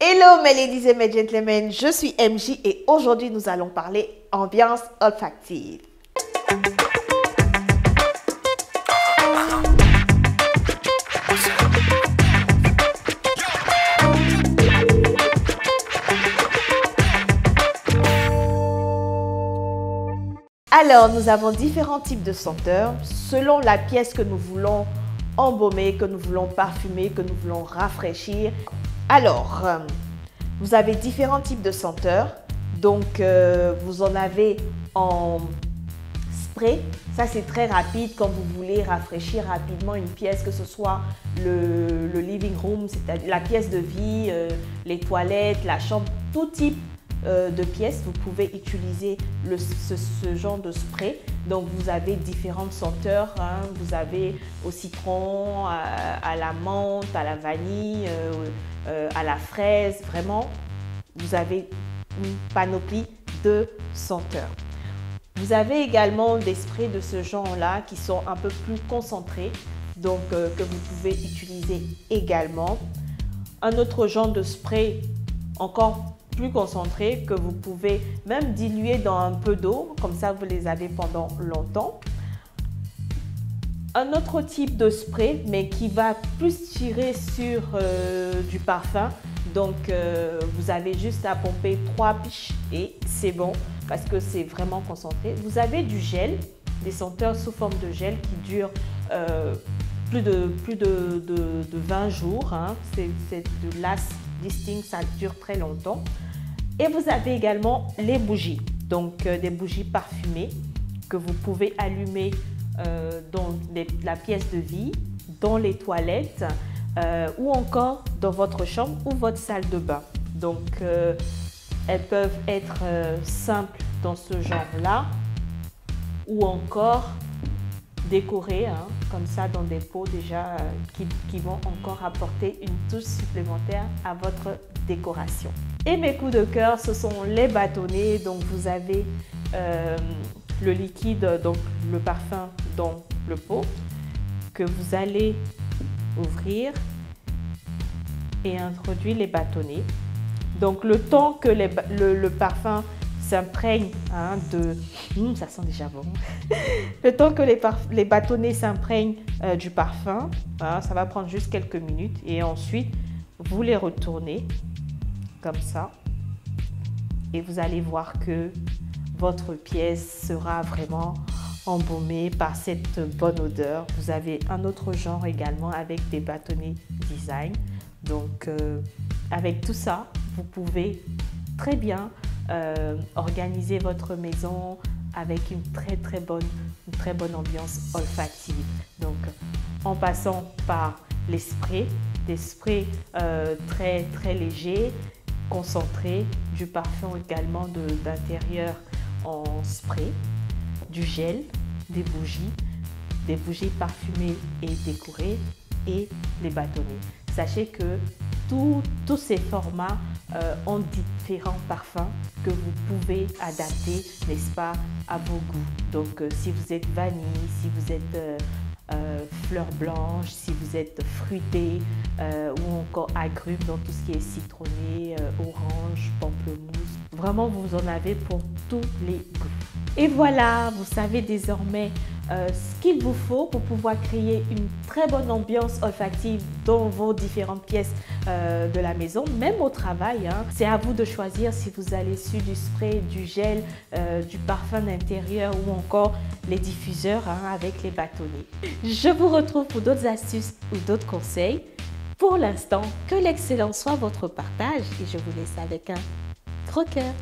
Hello mes ladies et mes gentlemen, je suis MJ et aujourd'hui nous allons parler ambiance olfactive. Alors, nous avons différents types de senteurs selon la pièce que nous voulons embaumer, que nous voulons parfumer, que nous voulons rafraîchir. Alors, vous avez différents types de senteurs. Donc, vous en avez en spray. Ça, c'est très rapide quand vous voulez rafraîchir rapidement une pièce, que ce soit le living room, c'est-à-dire la pièce de vie, les toilettes, la chambre, tout type de pièces, vous pouvez utiliser ce genre de spray. Donc vous avez différentes senteurs, hein. Vous avez au citron, à la menthe, à la vanille, à la fraise. Vraiment, vous avez une panoplie de senteurs. Vous avez également des sprays de ce genre-là qui sont un peu plus concentrés, donc que vous pouvez utiliser également. Un autre genre de spray encore plus concentré que vous pouvez même diluer dans un peu d'eau, comme ça vous les avez pendant longtemps. Un autre type de spray, mais qui va plus tirer sur du parfum. Donc vous avez juste à pomper 3 piches et c'est bon parce que c'est vraiment concentré. Vous avez du gel, des senteurs sous forme de gel qui durent plus de 20 jours. Hein. C'est de last lasting, ça dure très longtemps. Et vous avez également les bougies, donc des bougies parfumées que vous pouvez allumer dans la pièce de vie, dans les toilettes ou encore dans votre chambre ou votre salle de bain. Donc elles peuvent être simples dans ce genre-là ou encore décorées, hein, comme ça dans des pots déjà qui vont encore apporter une touche supplémentaire à votre décoration. Et mes coups de cœur, ce sont les bâtonnets. Donc vous avez le liquide, donc le parfum dans le pot que vous allez ouvrir et introduire les bâtonnets. Donc le temps que le parfum s'imprègne, hein, ça sent déjà bon. Le temps que les bâtonnets s'imprègnent du parfum, hein, ça va prendre juste quelques minutes et ensuite vous les retournez comme ça et vous allez voir que votre pièce sera vraiment embaumée par cette bonne odeur. Vous avez un autre genre également avec des bâtonnets design. Donc avec tout ça, vous pouvez très bien organiser votre maison avec une très bonne ambiance olfactive. Donc en passant par les sprays, des sprays très légers, concentrés, du parfum également d'intérieur en spray, du gel, des bougies parfumées et décorées et les bâtonnets. Sachez que tous ces formats ont différents parfums que vous pouvez adapter, n'est-ce pas, à vos goûts. Donc si vous êtes vanille, si vous êtes fleur blanche, si vous êtes fruité ou encore agrumes, dans tout ce qui est citronné, orange, pamplemousse. Vraiment, vous en avez pour tous les goûts. Et voilà, vous savez désormais ce qu'il vous faut pour pouvoir créer une très bonne ambiance olfactive dans vos différentes pièces de la maison, même au travail. Hein. C'est à vous de choisir si vous allez sur du spray, du gel, du parfum d'intérieur ou encore les diffuseurs, hein, avec les bâtonnets. Je vous retrouve pour d'autres astuces ou d'autres conseils. Pour l'instant, que l'excellence soit votre partage et je vous laisse avec un gros cœur.